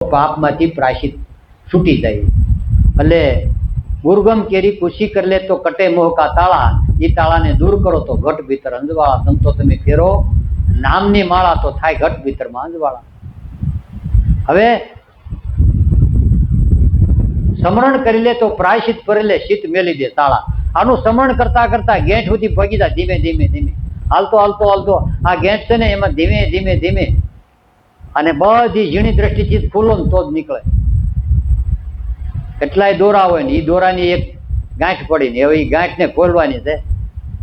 પાપમાંથી પ્રાયશ્ચિત છૂટી જાય. એટલે ગુરગમ કેરી કુશી કરી લે તો કટે મોહ કા તાળા, એ તાળાને દૂર કરો તો ઘટ ભીતર અંજવાળા. સંતો તમે ફેરો નામની માળા તો થાય ઘટ ભીતરમાં અંજવાળા. હવે સમરણ કરી લે તો પ્રાયશ્ચિત કરી લે, શીત મેલી દે તાળા. આનું સમરણ કરતા કરતા ગેંઠ સુધી પગી જાય. ધીમે ધીમે ધીમે હાલતો હાલતો હાલતો આ ગેંઠ છે ને એમાં ધીમે ધીમે ધીમે અને બધી ઝીણી દ્રષ્ટિથી ખુલ્લો ને તો જ નીકળે. કેટલાય દોરા હોય ને એ દોરાની એક ગાંઠ પડી ને હવે એ ગાંઠને ખોલવાની છે.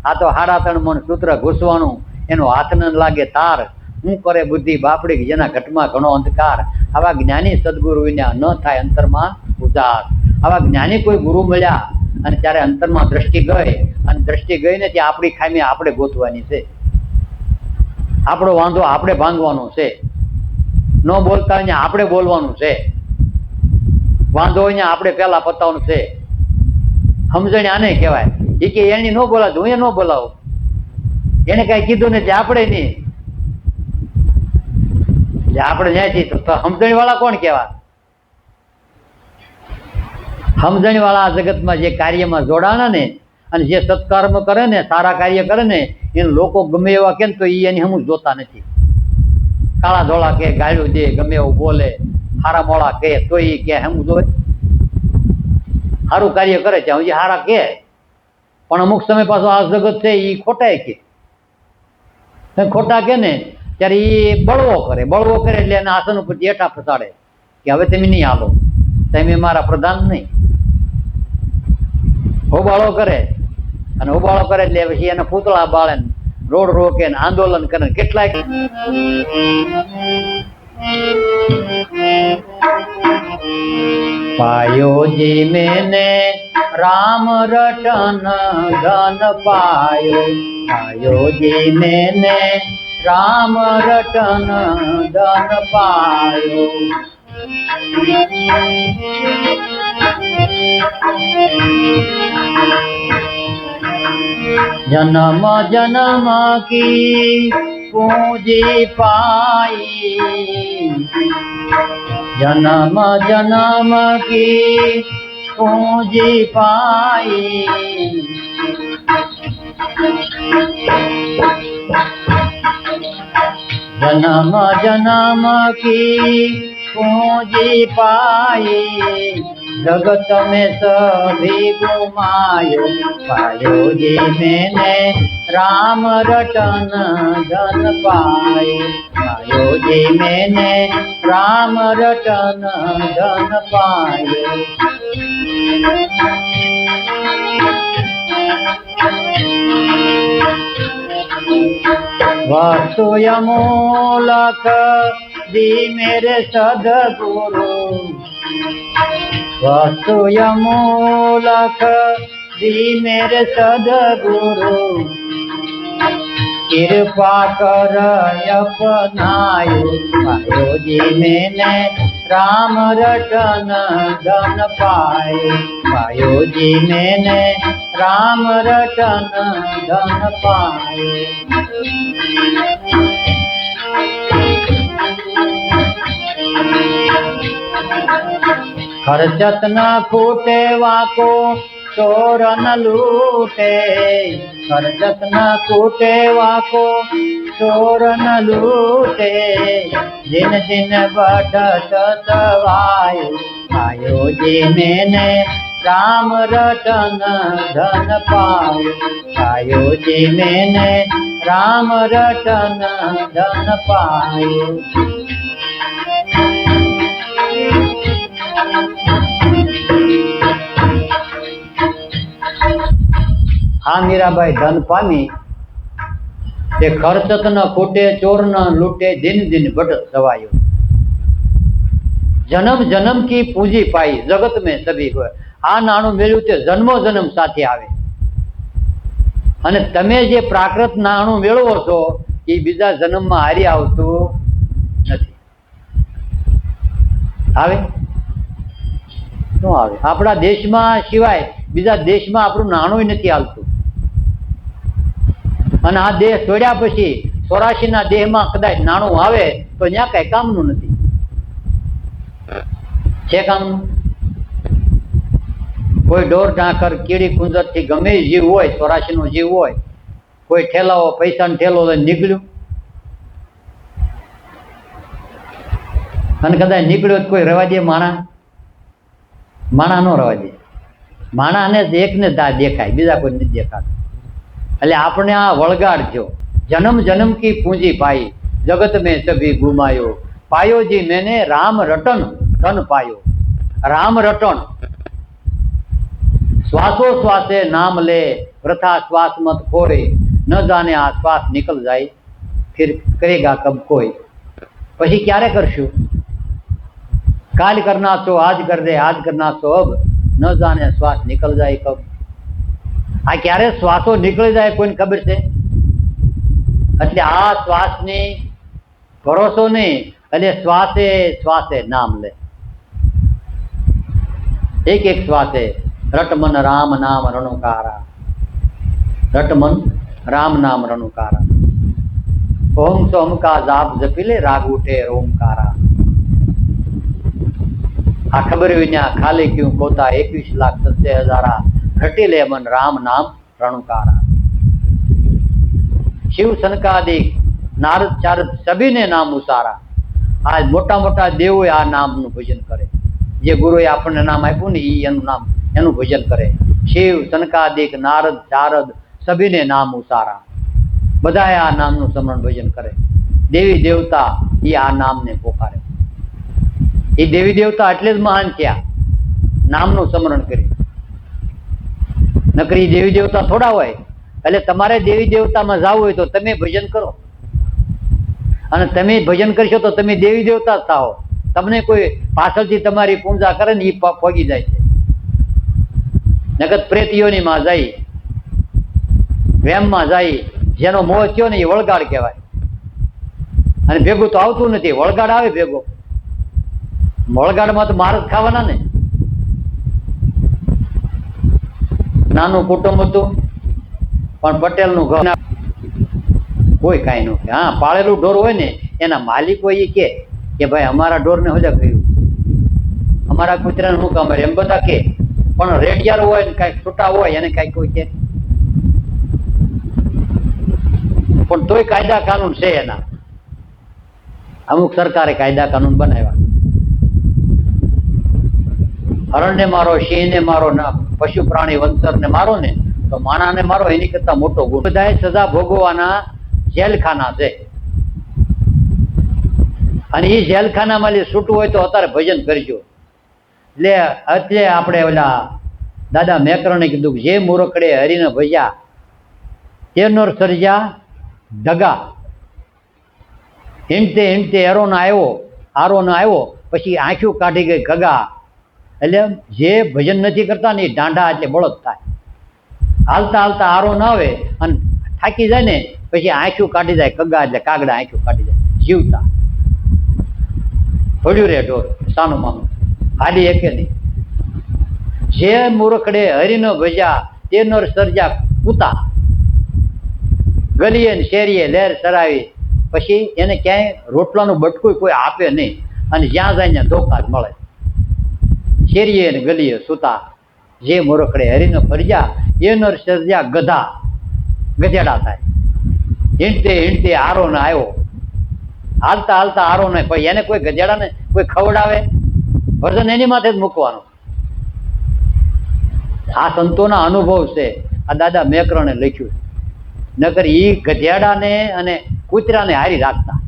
આ તો હાડા ત્રણ મણ સૂત્ર ઘૂસવાનું, એનો હાથ ન લાગે તાર. હું કરે બુદ્ધિ બાપડી જેના ઘટમાં ઘણો અંધકાર. આવા જ્ઞાની સદગુરુ વિના ન થાય અંતરમાં ઉજાસ. આવા જ્ઞાની કોઈ ગુરુ મળ્યા અને ત્યારે અંતરમાં દ્રષ્ટિ ગઈ, અને દ્રષ્ટિ ગઈ ને ત્યાં આપણી ખામી આપણે ગોતવાની છે. આપણો વાંધો આપણે ભાંગવાનો છે. ન બોલતા હોય આપણે બોલવાનું છે. વાંધો હોય આપણે પેલા પતાવવાનું છે. સમજણ આને કહેવાય. એ કે એની ન બોલાતું, હું એ ન બોલાવું. એને કઈ કીધું નથી, આપણે નહીં. આપણે ન્યાયથી તો સમજણ વાળા કોણ કહેવાય? સમજણ વાળા જગતમાં જે કાર્યમાં જોડાણા ને અને જે સત્કર્મ કરે ને, સારા કાર્ય કરે ને, એને લોકો ગમે એવા કે તો એની હમું જોતા નથી. કાળા ધોળા કે, ગાળ્યું દે, ગમે એવું બોલે, હારા મોળા કે તો એ કે હમું જોવે. સારું કાર્ય કરે છે હજી હારા કે, પણ અમુક સમય પાછો આ જગત છે એ ખોટા કે. ખોટા કે ને ત્યારે એ બળવો કરે. બળવો કરે એટલે એના આસન ઉપર જેઠા ફસાડે કે હવે તમે નહીં હાલો, તમે મારા પ્રધાન નહીં. હોબાળો કરે, અને હોબાળો કરે એટલે પછી એના પૂતળા બાળે, રોડ રોકે ને આંદોલન કરે. કેટલાય પાયો જી મેને રામ રટન ધન પાયો. પાયો જી મેને રામ રટન ધન પાયો. जन्म जन्म की पूंजी पाई. जन्म जन्म की पूंजी पाई. जन्म जन्म की पूंजी पाई. जगत में सभी घुमायो. पायो जी मैंने राम रटन धन पायो. पायो जी मैंने राम रटन धन पायो. वस्तु यमूलक दी मेरे सदगुरु. वस्तु यमूलक दी मेरे सदगुरु. कृपा कर अपनायो. पायो जी मैंने राम रटन धन पायो. पायो जी मैंने राम रटन धन पायो. खर्चत न खूटे वाको चोर न लूटे. खर्चत न खूटे वाको चोर न लूटे. दिन दिन बढ़त सवायो. पायो जी मैंने राम रटन धन पायो. पायो जी मैंने राम रटन धन पायो. હા મીરાબાઈ ધન પામી તે ખર્ચત ન ખૂટે, ચોર ન લૂટે, દિન દિન ભટક સવાયો. જન્મ જન્મ કી પૂંજી પાઈ. જગત મેં સભી હોય. આ નાણું મેળવ્યું તે જન્મો જન્મ સાથે આવે. અને તમે જે પ્રાકૃત નાણું મેળવો છો એ બીજા જન્મમાં હારી આવતું નથી. આવે શું આવે? આપણા દેશમાં સિવાય બીજા દેશમાં આપણું નાણું નથી હાલતું. અને આ દેહ છોડ્યા પછી 84 ના દેહમાં કદાચ નાણું આવે તો ત્યાં કઈ કામનું નથી. છે કામનું? કોઈ ઢોર ઢાંકર કીડી કુંજર થી ગમે એ જીવ હોય, 84 નો જીવ હોય, કોઈ ઠેલાઓ પૈસા નો ઠેલો લઈને નીકળ્યું અને કદાચ નીકળ્યો કોઈ રવા દે? માણા નો રવા દે. માણાને એકને દેખાય, બીજા કોઈ નથી દેખાતું. એટલે આપણે આ વળગાડ થયો. જન્મ જન્મ કી પૂંજી પાઈ, જગત મેં સભી ગુમાયો, પાયો જી મેને રામ રટન ધન પાયો. રામ રટન, श्वासो श्वासे नाम ले, वृथा श्वास मत खोरे, न जाने आ श्वास निकल जाए फिर करेगा कब कोई. પછી ક્યારે કરશું? કાલ કરના છો આજ કર દે, આજ કરના છો અબ, ન જાને શ્વાસ નિકલ જાય કબ. આ ક્યારે શ્વાસો નીકળી જાય કોઈને ખબર છે? એટલે આ શ્વાસની ભરોસો નહીં, એટલે શ્વાસે શ્વાસે નામ લે. એક એક શ્વાસે રટમન રામ નામ રણુકારા, રટમન રામ નામ રણુકારા. ઓમ સોમ કા જાપ જપી લે, રાગ ઉઠે રોમકારા. આ ખબર વિના ખાલી ક્યું કોતા, 21,70,000 ઘટી લે મન રામ નામ રણુકારા. શિવ સનકાદિક નારદ ચારદ સભીને નામ ઉસારા. આ મોટા મોટા દેવો આ નામનું ભજન કરે. જે ગુરુએ આપણને નામ આપ્યું ને એનું ભજન કરે. શિવ સનકાદિક નારદ ચારદ સભીને નામ ઉસારા. બધા આ નામનું સ્મરણ ભજન કરે. દેવી દેવતા એ આ નામને પોકારે. એ દેવી દેવતા એટલે જ મહાન થયા, નામનું સ્મરણ કરી. નકરી દેવી દેવતા થોડા હોય. એટલે તમારે દેવી દેવતામાં જવું હોય તો તમે ભજન કરો, અને તમે ભજન કરશો તો તમે દેવી દેવતા થાઓ. તમને કોઈ પાછળથી તમારી પૂજા કરે ને એ પોગી જાય છે. નકર પ્રેતીઓની માં જાય, વેમમાં જાય, જેનો મોહ થયો ને એ વળગાડ કહેવાય. અને ભેગું તો આવતું નથી. વળગાડ આવે ભેગો, વળગાડમાં તો માર જ ખાવાના ને. નાનું કુટુંબ હતું પણ પટેલનું ઘર, કોઈ કાંઈ ન કે. હા, પાળેલું ઢોર હોય ને એના માલિકો એ કે ભાઈ અમારા ઢોરને હજા કહ્યું, અમારા કૂતરાને શું કામ, એમ બધા કે. પણ રેડિયાર હોય ને કાંઈક છૂટા હોય એને કાંઈક કોઈ કે. પણ તોય કાયદા કાનૂન છે એના. અમુક સરકારે કાયદા કાનૂન બનાવ્યા. હરણને મારો, સિંહને મારો, પશુ પ્રાણી વંશરને મારો ને તો માણાને મારો એની કરતા મોટો ગુનો. બધાએ સજા ભોગવવાના જેલખાના છે. અને એ જેલખાનામાં છૂટવું હોય તો અત્યારે ભજન કરજો. એટલે અત્યારે આપણે ઓલા દાદા મેકરણે કીધું કે જે મૂરખડે હરીને ભજ્યા તેનો સર્જા દગા. હિંડતે હિંડતે આરો ના આવ્યો પછી આંખું કાઢી ગઈ ગગા. એટલે જે ભજન નથી કરતા ને એ ડાંડા એટલે બળદ થાય. હાલતા હાલતા આરો ના આવે અને થાકી જાય ને પછી આંખું કાઢી જાય કગા, એટલે કાગડા આંખું કાઢી જાય જીવતા. પડ્યું રે ઢોર સાનું માનું, હાલી એકે નહીં. જે મૂર્ખડે હરીનો ભજ્યા તેનો સર્જા કૂતા. ગલીએ ને શેરીએ લહેર સરાવી પછી એને ક્યાંય રોટલાનું બટકું કોઈ આપે નહીં, અને જ્યાં જાય ત્યાં ધોકા જ મળે. શેરીએ ને ગલીએ સૂતા. જે મૂર્ખડે હરીનો ફરજ્યા એનો સર્જા ગધા, ગધેડા થાય. હિંડતે હિંડતે આરો ને આવ્યો, હાલતા હાલતા આરો ને. પણ એને કોઈ ગધેડા ને કોઈ ખવડાવે, વર્જન એની માથે જ મૂકવાનું. આ સંતોના અનુભવ છે. આ દાદા મેકરણે લખ્યું. નકર ઈ ગધેડાને અને કૂતરાને હારી રાખતા.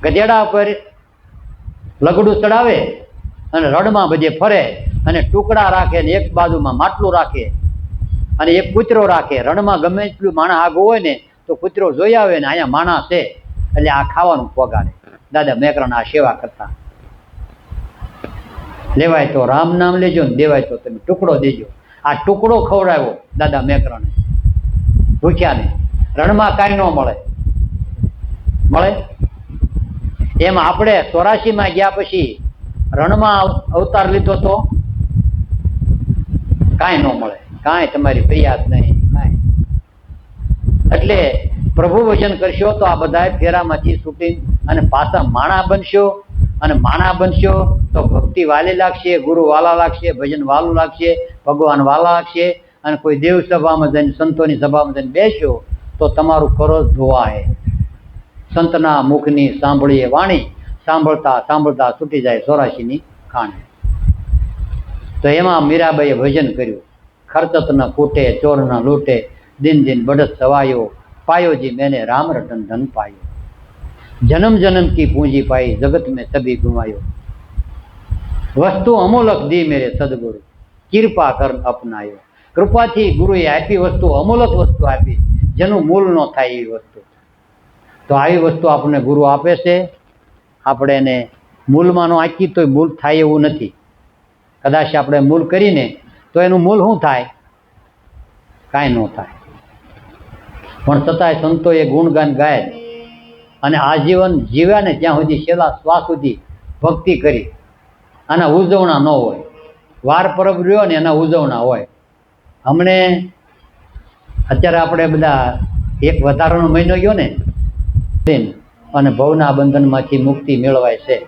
ગધેડા પર લગડું ચડાવે અને રડમાં બધે ફરે અને ટુકડા રાખે ને એક બાજુમાં માટલું રાખે અને એક કૂતરો રાખે. રણમાં ગમે એટલું માણા આગો હોય ને તો કૂતરો જોઈ આવે ને અહીંયા માણા છે એટલે આ ખાવાનું પોગાડે. દાદા મેકરણ આ સેવા કરતા. લેવાય તો રામ નામ લેજો ને દેવાય તો તમે ટુકડો દેજો. આ ટુકડો ખવડાવ્યો દાદા મેકરણે ભૂખ્યાને. રણમાં કાંઈ ન મળે. એમ આપણે 84 ગયા પછી રણમાં અવતાર લીધો તો કાંઈ ન મળે, કાંઈ તમારી ફરિયાદ નહીં, કાંઈ. એટલે પ્રભુ ભજન કરશો તો આ બધા ફેરામાંથી છૂટી અને પાછા માણા બનશો અને માણા બનશો તો ભક્તિ વાલી લાગશે, ગુરુ વાલા લાગશે, ભજન વાલું લાગશે, ભગવાન વાલા લાગશે. અને કોઈ દેવ સભામાં જઈને, સંતોની સભામાં જઈને બેસ્યો તો તમારું કરોજ ધોવાય. સંતના મુખની સાંભળીએ વાણી, સાંભળતા સાંભળતા છૂટી જાય 84ની ખાણી. તો એમાં મીરાબાઈએ ભજન કર્યું. ખર્ચત ન ખૂટે, ચોર ન લૂટે, દિન દિન બઢત સવાયો, पायो जी मैंने राम रतन धन पायो, जन्म जन्म की पूंजी पाई, जगत में सभी घुमायो, वस्तु अमोलक दी मेरे सदगुरु, कृपा कर अपनायो. કૃપાથી ગુરુએ આપી વસ્તુ, અમૂલક વસ્તુ આપી, જેનું મૂળ ન થાય એવી વસ્તુ. તો આવી વસ્તુ આપણને ગુરુ આપે છે. આપણે એને મૂળમાં ન આંકી તોય મૂળ થાય એવું નથી. કદાચ આપણે મૂળ કરીને તો એનું મૂળ શું થાય? કાંઈ ન થાય. પણ છતાંય સંતોએ ગુણગાન ગાય અને આજીવન જીવ્યા ને ત્યાં સુધી, છેલ્લા શ્વાસ સુધી ભક્તિ કરી. આના ઉજવણા ન હોય, વાર પરબ રહ્યો ને એના ઉજવણા હોય. હમણે અત્યારે આપણે બધા એક વધારાનો મહિનો ગયો ને, અને ભવના બંધનમાંથી મુક્તિ મેળવાય છે.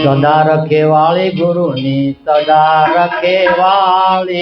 સદા રખે વાળી ગુરુની, સદા રખે વાળી,